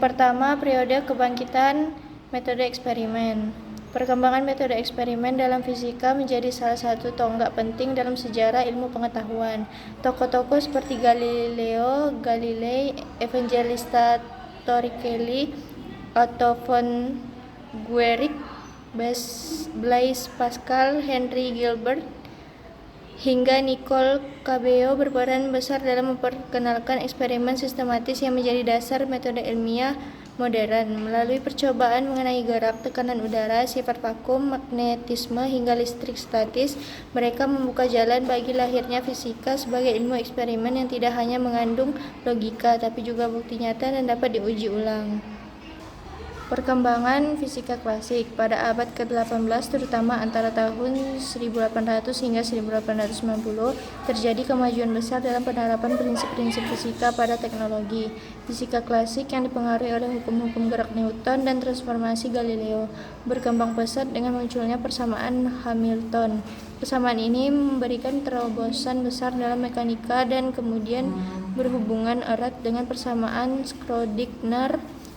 pertama, periode kebangkitan metode eksperimen. Perkembangan metode eksperimen dalam fisika menjadi salah satu tonggak penting dalam sejarah ilmu pengetahuan. Tokoh-tokoh seperti Galileo Galilei, Evangelista Torricelli, Otto von Guericke, Blaise Pascal, Henry Gilbert, hingga Nicole Cabeo berperan besar dalam memperkenalkan eksperimen sistematis yang menjadi dasar metode ilmiah modern. Melalui percobaan mengenai gerak, tekanan udara, sifat vakum, magnetisme, hingga listrik statis, mereka membuka jalan bagi lahirnya fisika sebagai ilmu eksperimen yang tidak hanya mengandung logika, tapi juga bukti nyata dan dapat diuji ulang. Perkembangan fisika klasik pada abad ke-18, terutama antara tahun 1800 hingga 1890, terjadi kemajuan besar dalam penerapan prinsip-prinsip fisika pada teknologi. Fisika klasik yang dipengaruhi oleh hukum-hukum gerak Newton dan transformasi Galileo berkembang pesat dengan munculnya persamaan Hamilton. Persamaan ini memberikan terobosan besar dalam mekanika dan kemudian berhubungan erat dengan persamaan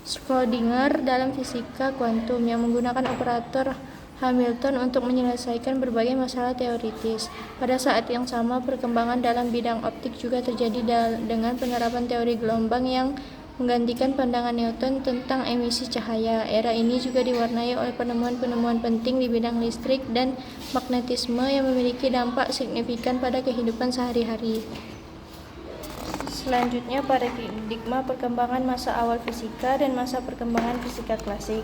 Schrödinger dalam fisika kuantum yang menggunakan operator Hamilton untuk menyelesaikan berbagai masalah teoritis. Pada saat yang sama, perkembangan dalam bidang optik juga terjadi dengan penerapan teori gelombang yang menggantikan pandangan Newton tentang emisi cahaya. Era ini juga diwarnai oleh penemuan-penemuan penting di bidang listrik dan magnetisme yang memiliki dampak signifikan pada kehidupan sehari-hari. Selanjutnya, paradigma perkembangan masa awal fisika dan masa perkembangan fisika klasik.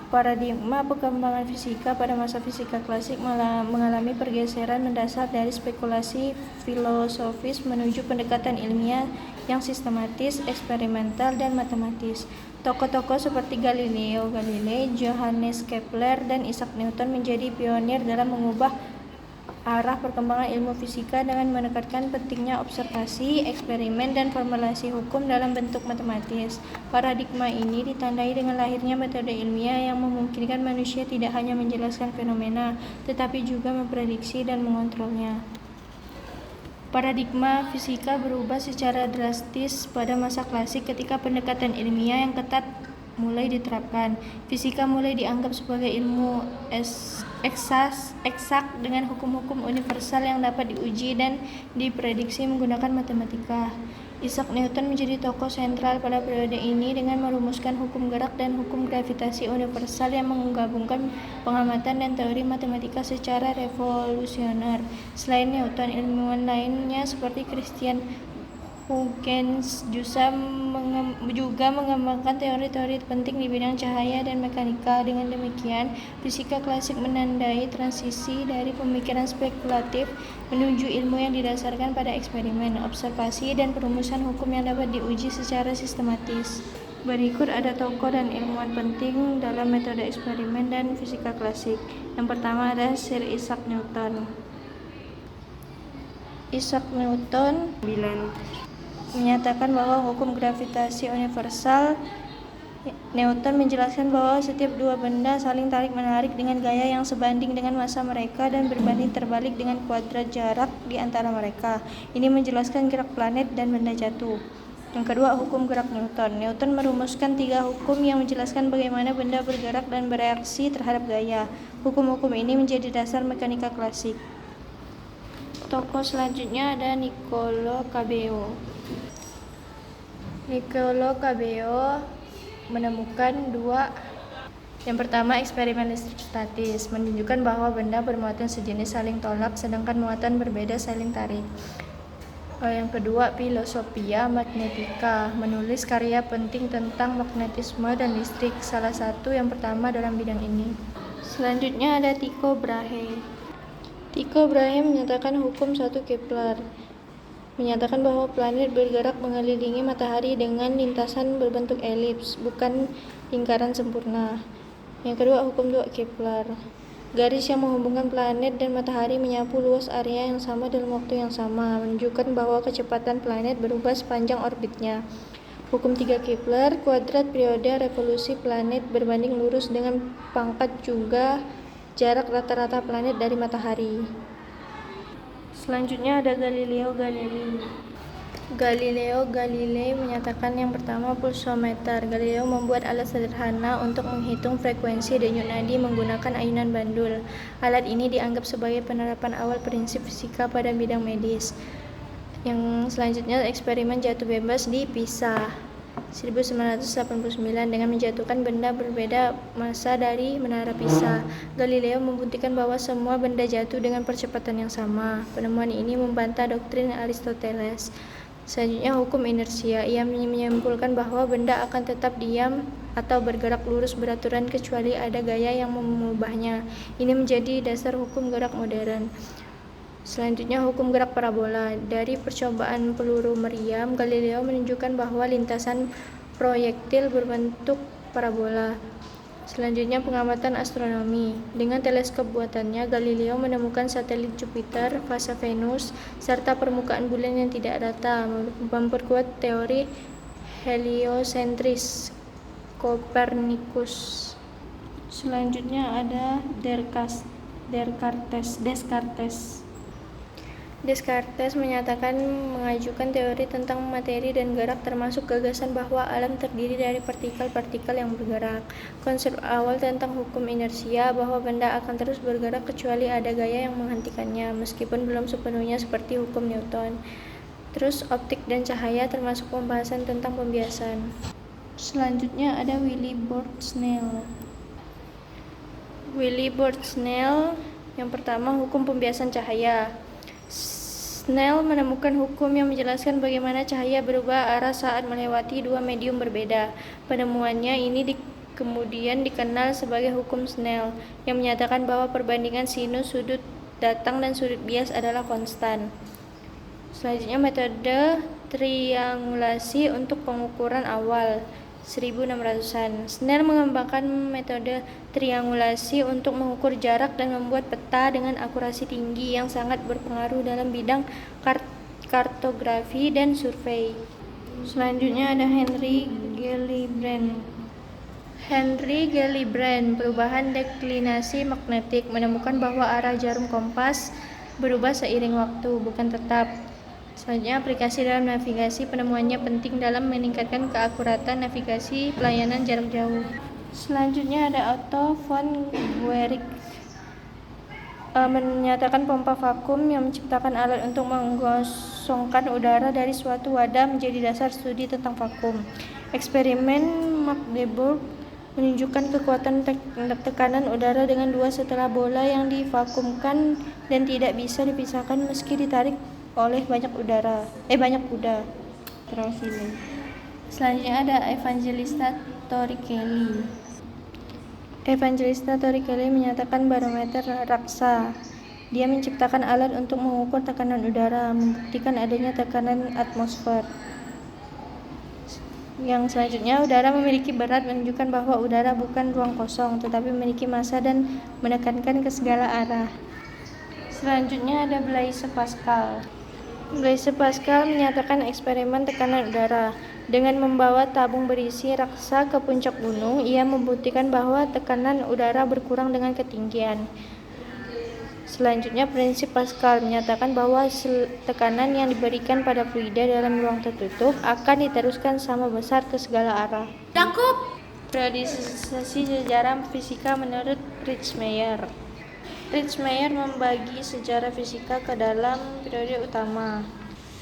Paradigma perkembangan fisika pada masa fisika klasik mengalami pergeseran mendasar dari spekulasi filosofis menuju pendekatan ilmiah yang sistematis, eksperimental, dan matematis. Tokoh-tokoh seperti Galileo Galilei, Johannes Kepler, dan Isaac Newton menjadi pionir dalam mengubah arah perkembangan ilmu fisika dengan menekankan pentingnya observasi, eksperimen, dan formulasi hukum dalam bentuk matematis. Paradigma ini ditandai dengan lahirnya metode ilmiah yang memungkinkan manusia tidak hanya menjelaskan fenomena, tetapi juga memprediksi dan mengontrolnya. Paradigma fisika berubah secara drastis pada masa klasik ketika pendekatan ilmiah yang ketat mulai diterapkan. Fisika mulai dianggap sebagai ilmu eksak dengan hukum-hukum universal yang dapat diuji dan diprediksi menggunakan matematika. Isaac Newton menjadi tokoh sentral pada periode ini dengan merumuskan hukum gerak dan hukum gravitasi universal yang menggabungkan pengamatan dan teori matematika secara revolusioner. Selain Newton, ilmuwan lainnya seperti Christian Huygens juga mengembangkan teori-teori penting di bidang cahaya dan mekanika. Dengan demikian, fisika klasik menandai transisi dari pemikiran spekulatif menuju ilmu yang didasarkan pada eksperimen, observasi, dan perumusan hukum yang dapat diuji secara sistematis. Berikut ada tokoh dan ilmuwan penting dalam metode eksperimen dan fisika klasik. Yang pertama adalah Sir Isaac Newton. Isaac Newton menyatakan bahwa hukum gravitasi universal. Newton menjelaskan bahwa setiap dua benda saling tarik-menarik dengan gaya yang sebanding dengan massa mereka dan berbanding terbalik dengan kuadrat jarak di antara mereka. Ini menjelaskan gerak planet dan benda jatuh. Yang kedua, hukum gerak Newton. Newton merumuskan 3 hukum yang menjelaskan bagaimana benda bergerak dan bereaksi terhadap gaya. Hukum-hukum ini menjadi dasar mekanika klasik. Tokoh selanjutnya ada Niccolò Cabeo. Niccolò Cabeo menemukan yang pertama, eksperimen listrik statis menunjukkan bahwa benda bermuatan sejenis saling tolak sedangkan muatan berbeda saling tarik. Yang kedua, Philosophia Magnetica menulis karya penting tentang magnetisme dan listrik, salah satu yang pertama dalam bidang ini. Selanjutnya ada Tycho Brahe. Tycho Brahe menyatakan hukum 1 Kepler, menyatakan bahwa planet bergerak mengelilingi matahari dengan lintasan berbentuk elips, bukan lingkaran sempurna. Yang kedua, hukum 2 Kepler. Garis yang menghubungkan planet dan matahari menyapu luas area yang sama dalam waktu yang sama, menunjukkan bahwa kecepatan planet berubah sepanjang orbitnya. Hukum 3 Kepler, kuadrat periode revolusi planet berbanding lurus dengan pangkat juga jarak rata-rata planet dari matahari. Selanjutnya ada Galileo Galilei. Galileo Galilei menyatakan yang pertama pulsometer. Galileo membuat alat sederhana untuk menghitung frekuensi denyut nadi menggunakan ayunan bandul. Alat ini dianggap sebagai penerapan awal prinsip fisika pada bidang medis. Yang selanjutnya eksperimen jatuh bebas di Pisa 1989 dengan menjatuhkan benda berbeda massa dari menara Pisa. Galileo membuktikan bahwa semua benda jatuh dengan percepatan yang sama. Penemuan ini membantah doktrin Aristoteles. Selanjutnya hukum inersia. Ia menyimpulkan bahwa benda akan tetap diam atau bergerak lurus beraturan kecuali ada gaya yang mengubahnya. Ini menjadi dasar hukum gerak modern. Selanjutnya hukum gerak parabola. Dari percobaan peluru meriam, Galileo menunjukkan bahwa lintasan proyektil berbentuk parabola. Selanjutnya pengamatan astronomi. Dengan teleskop buatannya, Galileo menemukan satelit Jupiter, fase Venus, serta permukaan bulan yang tidak rata, memperkuat teori heliosentris Kopernikus. Selanjutnya ada Descartes menyajikan mengajukan teori tentang materi dan gerak, termasuk gagasan bahwa alam terdiri dari partikel-partikel yang bergerak. Konsep awal tentang hukum inersia bahwa benda akan terus bergerak kecuali ada gaya yang menghentikannya, meskipun belum sepenuhnya seperti hukum Newton. Terus optik dan cahaya, termasuk pembahasan tentang pembiasan. Selanjutnya ada Willy Snell. Yang pertama, hukum pembiasan cahaya. Snell menemukan hukum yang menjelaskan bagaimana cahaya berubah arah saat melewati dua medium berbeda. Penemuannya ini kemudian dikenal sebagai hukum Snell, yang menyatakan bahwa perbandingan sinus sudut datang dan sudut bias adalah konstan. Selanjutnya metode triangulasi untuk pengukuran awal 1600-an. Snell mengembangkan metode triangulasi untuk mengukur jarak dan membuat peta dengan akurasi tinggi yang sangat berpengaruh dalam bidang kartografi dan survei. Selanjutnya ada Henry Gellibrand, perubahan deklinasi magnetik, menemukan bahwa arah jarum kompas berubah seiring waktu, bukan tetap. Selanjutnya aplikasi dalam navigasi, penemuannya penting dalam meningkatkan keakuratan navigasi pelayanan jarak jauh. Selanjutnya ada Otto von Guericke, menyatakan pompa vakum yang menciptakan alat untuk menggosongkan udara dari suatu wadah menjadi dasar studi tentang vakum. Eksperimen Magdeburg menunjukkan kekuatan tekanan udara dengan dua setelah bola yang divakumkan dan tidak bisa dipisahkan meski ditarik oleh banyak kuda. Selanjutnya ada Evangelista Torricelli menyatakan barometer raksa. Dia menciptakan alat untuk mengukur tekanan udara, membuktikan adanya tekanan atmosfer. Yang selanjutnya, udara memiliki berat, menunjukkan bahwa udara bukan ruang kosong, tetapi memiliki massa dan menekankan ke segala arah. Selanjutnya ada Blaise Pascal menyatakan eksperimen tekanan udara. Dengan membawa tabung berisi raksa ke puncak gunung, ia membuktikan bahwa tekanan udara berkurang dengan ketinggian. Selanjutnya, prinsip Pascal menyatakan bahwa tekanan yang diberikan pada fluida dalam ruang tertutup akan diteruskan sama besar ke segala arah. Periodisasi sejarah fisika menurut Fritz Meyer membagi sejarah fisika ke dalam periode utama.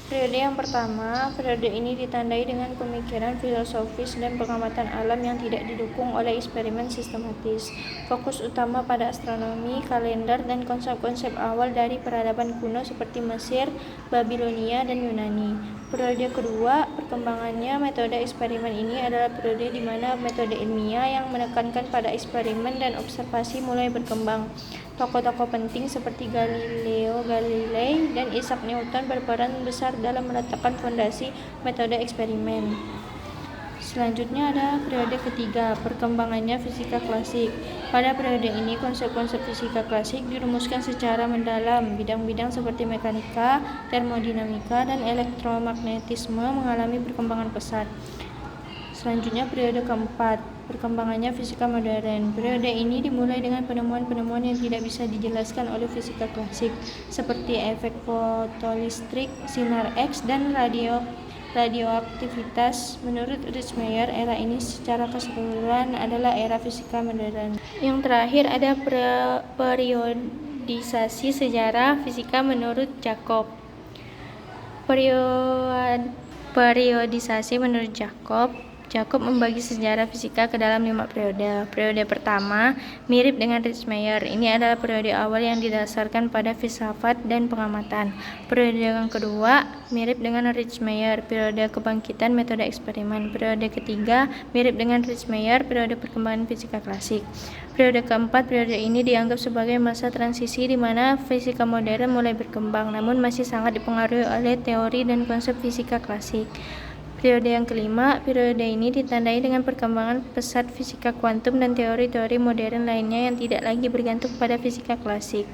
Periode yang pertama, periode ini ditandai dengan pemikiran filosofis dan pengamatan alam yang tidak didukung oleh eksperimen sistematis. Fokus utama pada astronomi, kalender, dan konsep-konsep awal dari peradaban kuno seperti Mesir, Babilonia, dan Yunani. Periode kedua, perkembangannya metode eksperimen ini adalah periode di mana metode ilmiah yang menekankan pada eksperimen dan observasi mulai berkembang. Tokoh-tokoh penting seperti Galileo Galilei dan Isaac Newton berperan besar dalam meletakkan fondasi metode eksperimen. Selanjutnya ada periode ketiga, perkembangannya fisika klasik. Pada periode ini, konsep-konsep fisika klasik dirumuskan secara mendalam. Bidang-bidang seperti mekanika, termodinamika, dan elektromagnetisme mengalami perkembangan pesat. Selanjutnya periode keempat, perkembangannya fisika modern. Periode ini dimulai dengan penemuan-penemuan yang tidak bisa dijelaskan oleh fisika klasik, seperti efek fotolistrik, sinar X, dan radioaktivitas. Menurut Ritzmeier, era ini secara keseluruhan adalah era fisika modern. Yang terakhir ada periodisasi sejarah fisika menurut Jacob. Periodisasi menurut Jacob membagi sejarah fisika ke dalam 5 periode. Periode pertama mirip dengan Ritzmeier. Ini adalah periode awal yang didasarkan pada filsafat dan pengamatan. Periode yang kedua mirip dengan Ritzmeier, periode kebangkitan metode eksperimen. Periode ketiga mirip dengan Ritzmeier, periode perkembangan fisika klasik. Periode keempat, periode ini dianggap sebagai masa transisi di mana fisika modern mulai berkembang, namun masih sangat dipengaruhi oleh teori dan konsep fisika klasik. Periode yang kelima, periode ini ditandai dengan perkembangan pesat fisika kuantum dan teori-teori modern lainnya yang tidak lagi bergantung pada fisika klasik.